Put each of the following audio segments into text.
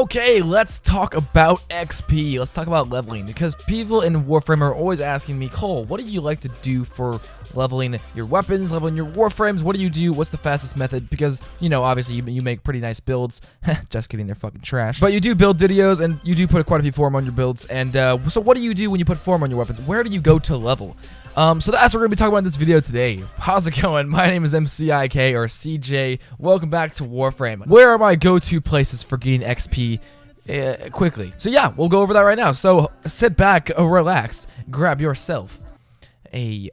Okay, let's talk about XP. Let's talk about leveling, because people in Warframe are always asking me, Cole, what do you like to do for leveling your weapons, leveling your Warframes? What do you do? What's the fastest method? Because, you know, obviously you make pretty nice builds. Just kidding, they're fucking trash. But you do build videos, and you do put quite a few form on your builds. And so what do you do when you put form on your weapons? Where do you go to level? So that's what we're going to be talking about in this video today. How's it going? My name is M.C.I.K. or CJ. Welcome back to Warframe. Where are my go-to places for getting XP quickly? So yeah, we'll go over that right now. So sit back, relax, grab yourself a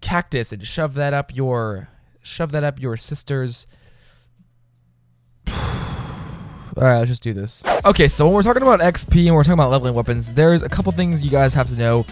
cactus and shove that up your sister's. Alright, let's just do this. Okay, so when we're talking about XP and we're talking about leveling weapons, there's a couple things you guys have to know.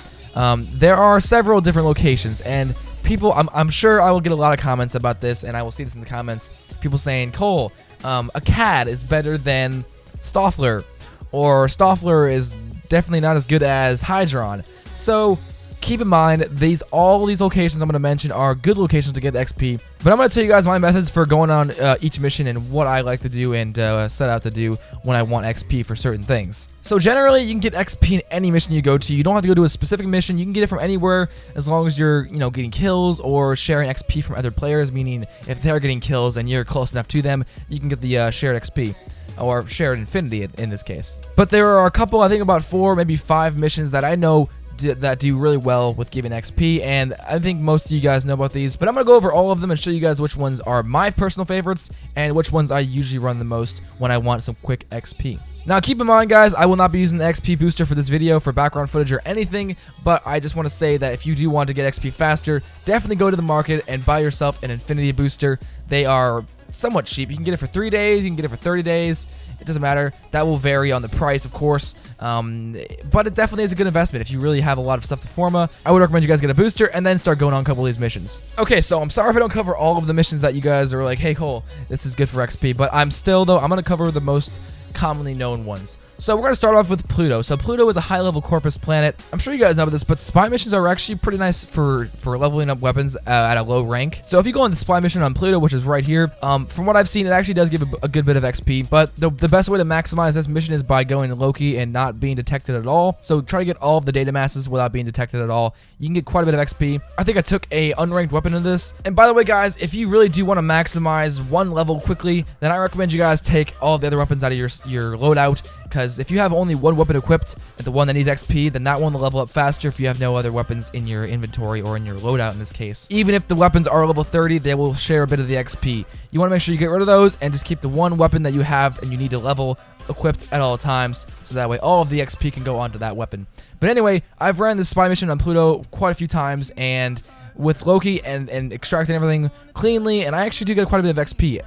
There are several different locations, and people, I'm sure I will get a lot of comments about this, and I will see this in the comments. People saying, Cole, a CAD is better than Stoffler, or Stoffler is definitely not as good as Hydron. So keep in mind, all these locations I'm going to mention are good locations to get XP, but I'm going to tell you guys my methods for going on each mission and what I like to do and set out to do when I want XP for certain things. So generally, you can get XP in any mission you go to. You don't have to go to a specific mission. You can get it from anywhere as long as you're, you know, getting kills or sharing XP from other players, meaning if they're getting kills and you're close enough to them, you can get the shared XP. Or shared infinity in this case. But there are a couple, I think about 4, maybe 5 missions that I know that do really well with giving XP, and I think most of you guys know about these, but I'm going to go over all of them and show you guys which ones are my personal favorites and which ones I usually run the most when I want some quick XP. Now keep in mind, guys, I will not be using the XP booster for this video for background footage or anything, but I just want to say that if you do want to get XP faster, definitely go to the market and buy yourself an infinity booster. They are somewhat cheap. You can get it for 3 days, you can get it for 30 days. It doesn't matter. That will vary on the price, of course, but it definitely is a good investment if you really have a lot of stuff to forma. I would recommend you guys get a booster and then start going on a couple of these missions. Okay, so I'm sorry if I don't cover all of the missions that you guys are like, hey Cole, this is good for XP, but I'm going to cover the most commonly known ones. So we're going to start off with Pluto. So Pluto is a high-level Corpus planet. I'm sure you guys know about this, but spy missions are actually pretty nice for leveling up weapons at a low rank. So if you go on the spy mission on Pluto, which is right here, from what I've seen, it actually does give a good bit of XP, but the best way to maximize this mission is by going to Loki and not being detected at all. So try to get all of the data masses without being detected at all. You can get quite a bit of XP. I think I took a unranked weapon in this. And by the way, guys, if you really do want to maximize one level quickly, then I recommend you guys take all the other weapons out of your loadout, because if you have only one weapon equipped, the one that needs XP, then that one will level up faster if you have no other weapons in your inventory or in your loadout in this case. Even if the weapons are level 30, they will share a bit of the XP. You want to make sure you get rid of those and just keep the one weapon that you have and you need to level equipped at all times, so that way all of the XP can go onto that weapon. But anyway, I've ran this spy mission on Pluto quite a few times, and with Loki and extracting everything cleanly, and I actually do get quite a bit of XP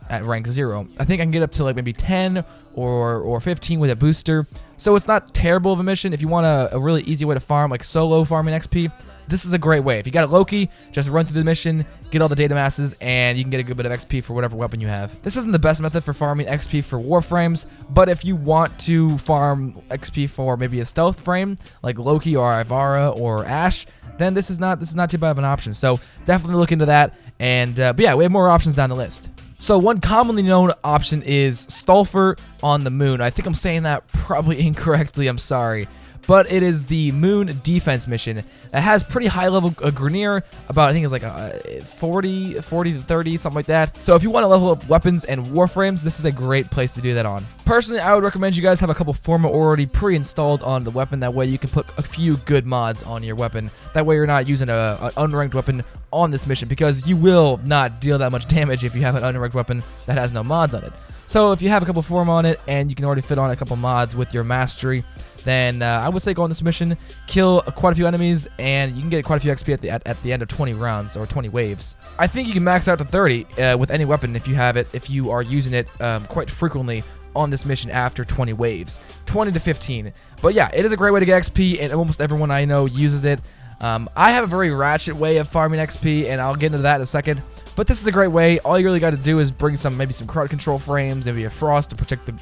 at rank 0. I think I can get up to like maybe 10 or 15 with a booster, so it's not terrible of a mission. If you want a really easy way to farm, like solo farming XP, this is a great way. If you got a Loki, just run through the mission, get all the data masses, and you can get a good bit of XP for whatever weapon you have. This isn't the best method for farming XP for Warframes, but if you want to farm XP for maybe a stealth frame, like Loki or Ivara or Ash, then this is not too bad of an option. So definitely look into that. And but yeah, we have more options down the list. So one commonly known option is Stolfer on the moon. I think I'm saying that probably incorrectly, I'm sorry. But it is the moon defense mission. It has pretty high level Grenier, about I think it's like 40 to 30, something like that. So if you want to level up weapons and Warframes, this is a great place to do that on. Personally, I would recommend you guys have a couple forma already pre-installed on the weapon. That way you can put a few good mods on your weapon. That way you're not using an unranked weapon on this mission, because you will not deal that much damage if you have an unranked weapon that has no mods on it. So if you have a couple forma on it and you can already fit on a couple mods with your mastery, then I would say go on this mission, kill quite a few enemies, and you can get quite a few XP at the end of 20 rounds or 20 waves. I think you can max out to 30 with any weapon if you have it, if you are using it quite frequently on this mission after 20 waves, 20 to 15. But yeah, it is a great way to get XP, and almost everyone I know uses it. I have a very ratchet way of farming XP, and I'll get into that in a second. But this is a great way. All you really got to do is bring maybe some crowd control frames, maybe a frost to protect the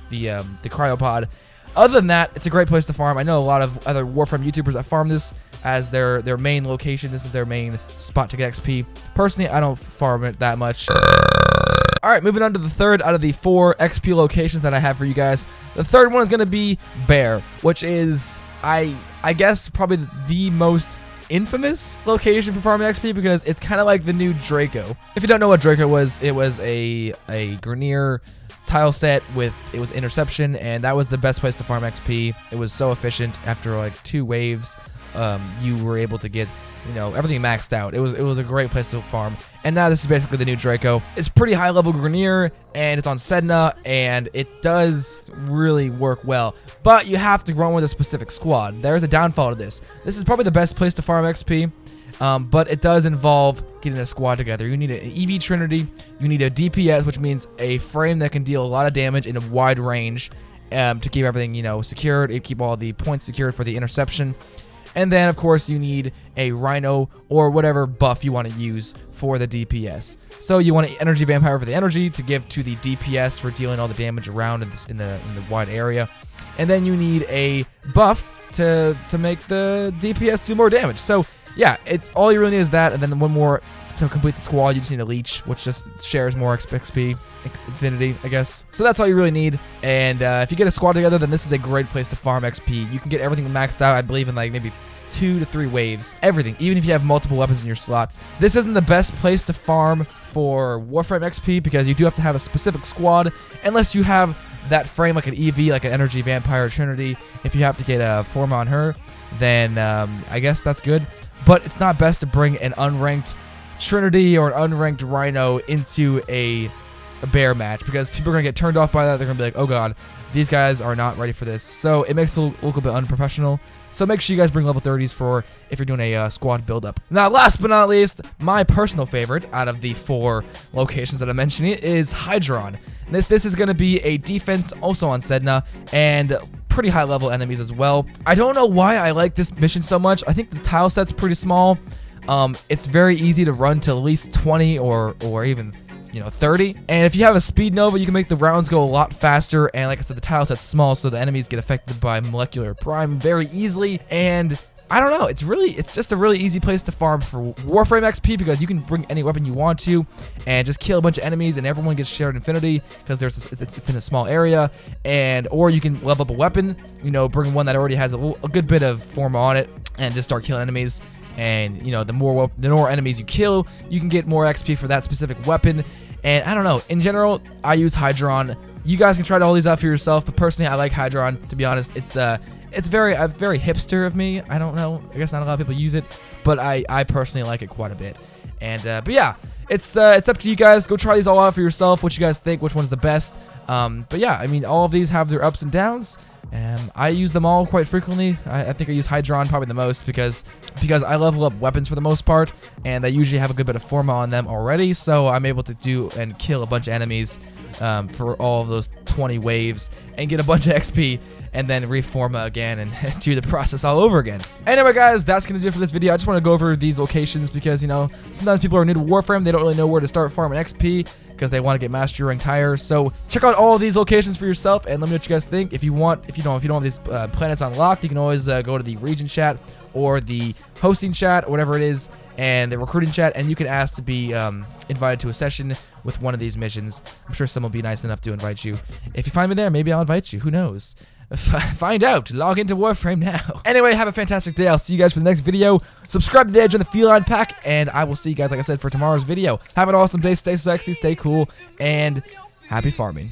cryopod. Other than that, it's a great place to farm. I know a lot of other Warframe YouTubers that farm this as their main location. This is their main spot to get XP. Personally, I don't farm it that much. All right, moving on to the third out of the 4 XP locations that I have for you guys. The third one is going to be Bear, which is, I guess, probably the most infamous location for farming XP because it's kind of like the new Draco. If you don't know what Draco was, it was a Grenier tile set with, it was interception, and that was the best place to farm XP. It was so efficient. After like 2 waves, you were able to get, you know, everything maxed out. It was a great place to farm. And now this is basically the new Draco. It's pretty high level Grenier, and it's on Sedna, and it does really work well. But you have to run with a specific squad. There's a downfall to this. This is probably the best place to farm XP, but it does involve getting a squad together. You need an EV Trinity, you need a DPS, which means a frame that can deal a lot of damage in a wide range to keep everything, you know, secured, keep all the points secured for the interception. And then, of course, you need a Rhino or whatever buff you want to use for the DPS. So you want an Energy Vampire for the energy to give to the DPS for dealing all the damage around in the wide area. And then you need a buff to make the DPS do more damage. So yeah, it's all you really need is that, and then one more to complete the squad. You just need a Leech, which just shares more XP, infinity, I guess. So that's all you really need. And if you get a squad together, then this is a great place to farm XP. You can get everything maxed out, I believe, in like maybe 2 to 3 waves. Everything, even if you have multiple weapons in your slots. This isn't the best place to farm for Warframe XP because you do have to have a specific squad, unless you have that frame like an EV, like an Energy Vampire Trinity. If you have to get a form on her, then I guess that's good. But it's not best to bring an unranked Trinity or an unranked Rhino into a Bear match because people are going to get turned off by that. They're going to be like, oh god, these guys are not ready for this. So it makes it look a bit unprofessional. So make sure you guys bring level 30s for if you're doing a squad build-up. Now, last but not least, my personal favorite out of the 4 locations that I'm mentioning is Hydron. This is going to be a defense also on Sedna and pretty high level enemies as well. I don't know why I like this mission so much. I think the tile set's pretty small. It's very easy to run to at least 20 or even, you know, 30. And if you have a Speed Nova, you can make the rounds go a lot faster. And like I said, the tile set's small, so the enemies get affected by molecular prime very easily. And I don't know, it's just a really easy place to farm for Warframe XP because you can bring any weapon you want to and just kill a bunch of enemies and everyone gets shared infinity because it's in a small area. And or you can level up a weapon, you know, bring one that already has a good bit of form on it and just start killing enemies. And you know, the more enemies you kill, you can get more XP for that specific weapon. And I don't know, in general, I use Hydron. You guys can try all these out for yourself, but personally, I like Hydron. To be honest, it's very hipster of me. I don't know. I guess not a lot of people use it, but I personally like it quite a bit. And but yeah, it's up to you guys. Go try these all out for yourself. What you guys think? Which one's the best? But yeah, I mean, all of these have their ups and downs. I use them all quite frequently. I think I use Hydron probably the most because I level up weapons for the most part, and they usually have a good bit of forma on them already, so I'm able to do and kill a bunch of enemies for all of those 20 waves and get a bunch of XP and then reforma again and do the process all over again. Anyway, guys, that's going to do it for this video. I just want to go over these locations because, you know, sometimes people are new to Warframe. They don't really know where to start farming XP because they want to get mastery rank higher. So check out all of these locations for yourself and let me know what you guys think. If you don't have these planets unlocked, you can always go to the region chat or the hosting chat or whatever it is and the recruiting chat, and you can ask to be invited to a session with one of these missions. I'm sure someone will be nice enough to invite you. If you find me there, maybe I'll invite you. Who knows? Find out. Log into Warframe now. Anyway, have a fantastic day. I'll see you guys for the next video. Subscribe today, join the Feline pack, and I will see you guys, like I said, for tomorrow's video. Have an awesome day. Stay sexy, stay cool, and happy farming.